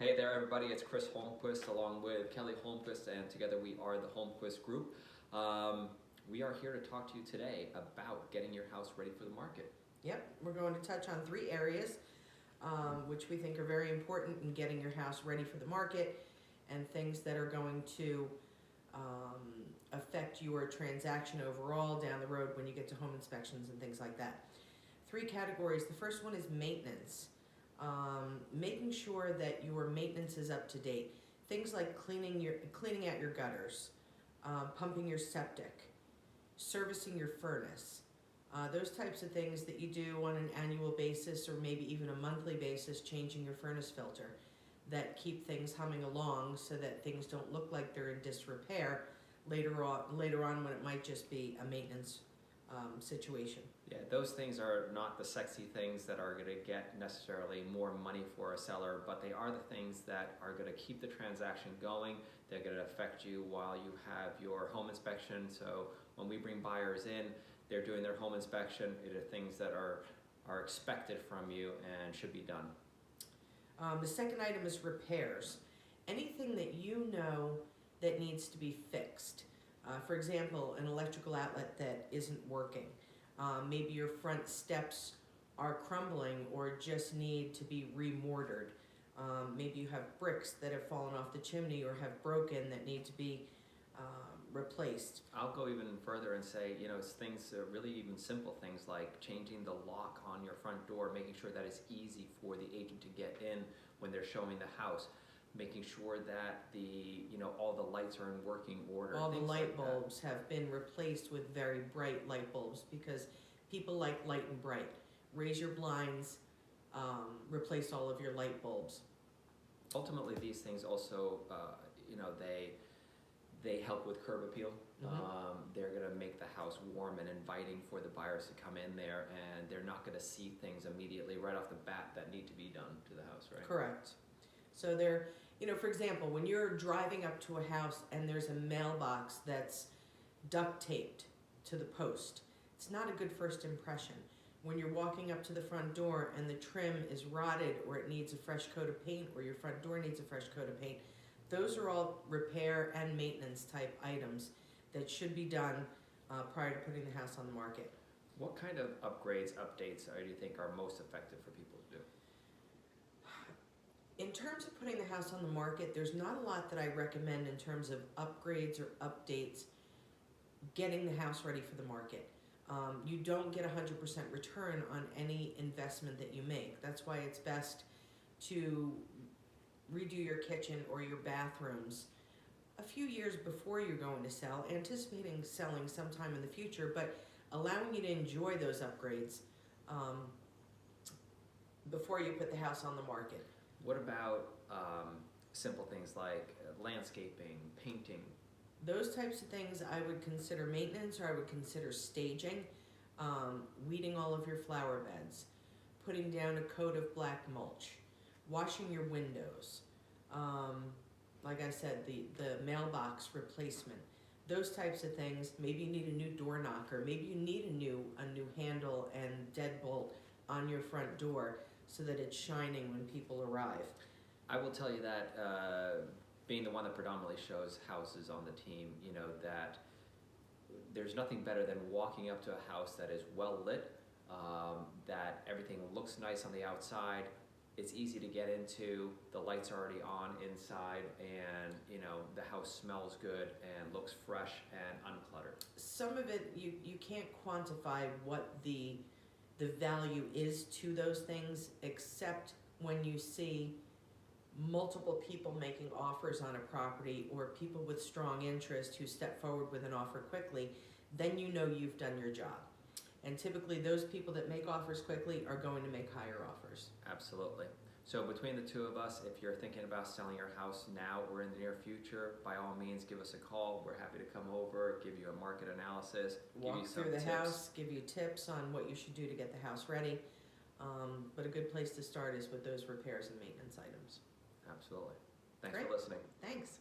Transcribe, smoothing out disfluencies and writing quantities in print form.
Hey there, everybody. It's Chris Holmquist along with Kelly Holmquist, and together we are the Holmquist Group. We are here to talk to you today about getting your house ready for the market. Yep, we're going to touch on three areas which we think are very important in getting your house ready for the market and things that are going to affect your transaction overall down the road when you get to home inspections and things like that. Three categories. The first one is maintenance. Making sure that your maintenance is up to date. Things like cleaning out your gutters, pumping your septic, servicing your furnace. Those types of things that you do on an annual basis or maybe even a monthly basis, changing your furnace filter, that keep things humming along so that things don't look like they're in disrepair later on when it might just be a maintenance situation. Yeah, those things are not the sexy things that are going to get necessarily more money for a seller, but they are the things that are going to keep the transaction going. They're going to affect you while you have your home inspection. So when we bring buyers in, they're doing their home inspection. It are things that are expected from you and should be done. The second item is repairs. Anything that you know that needs to be fixed. For example, an electrical outlet that isn't working. Maybe your front steps are crumbling or just need to be remortared. Maybe you have bricks that have fallen off the chimney or have broken that need to be replaced. I'll go even further and say, it's things, really even simple things like changing the lock on your front door, making sure that it's easy for the agent to get in when they're showing the house, making sure that all the lights are in working order. All the light bulbs have been replaced with very bright light bulbs because people like light and bright. Raise your blinds, replace all of your light bulbs. Ultimately, these things also, they help with curb appeal. They're going to make the house warm and inviting for the buyers to come in there, and they're not going to see things immediately right off the bat that need to be done to the house, right? Correct. So for example, when you're driving up to a house and there's a mailbox that's duct taped to the post, it's not a good first impression. When you're walking up to the front door and the trim is rotted or it needs a fresh coat of paint or your front door needs a fresh coat of paint, those are all repair and maintenance type items that should be done prior to putting the house on the market. What kind of upgrades, updates do you think are most effective for people to do? In terms of putting the house on the market, there's not a lot that I recommend in terms of upgrades or updates getting the house ready for the market. You don't get 100% return on any investment that you make. That's why it's best to redo your kitchen or your bathrooms a few years before you're going to sell, anticipating selling sometime in the future, but allowing you to enjoy those upgrades before you put the house on the market. What about simple things like landscaping, painting? Those types of things I would consider maintenance, or I would consider staging, weeding all of your flower beds, putting down a coat of black mulch, washing your windows, like I said, the mailbox replacement, those types of things. Maybe you need a new door knocker, maybe you need a new handle and deadbolt on your front door so that it's shining when people arrive. I will tell you that being the one that predominantly shows houses on the team, that there's nothing better than walking up to a house that is well lit, that everything looks nice on the outside, it's easy to get into, the lights are already on inside, and the house smells good and looks fresh and uncluttered. Some of it you can't quantify what the value is to those things, except when you see multiple people making offers on a property or people with strong interest who step forward with an offer quickly, then you know you've done your job. And typically those people that make offers quickly are going to make higher offers. Absolutely. So between the two of us, if you're thinking about selling your house now or in the near future, by all means give us a call. We're happy to come over, give you a market analysis, Walk give you some through the tips. house, give you tips on what you should do to get the house ready. But a good place to start is with those repairs and maintenance items. Absolutely. Thanks Great. for listening. Thanks.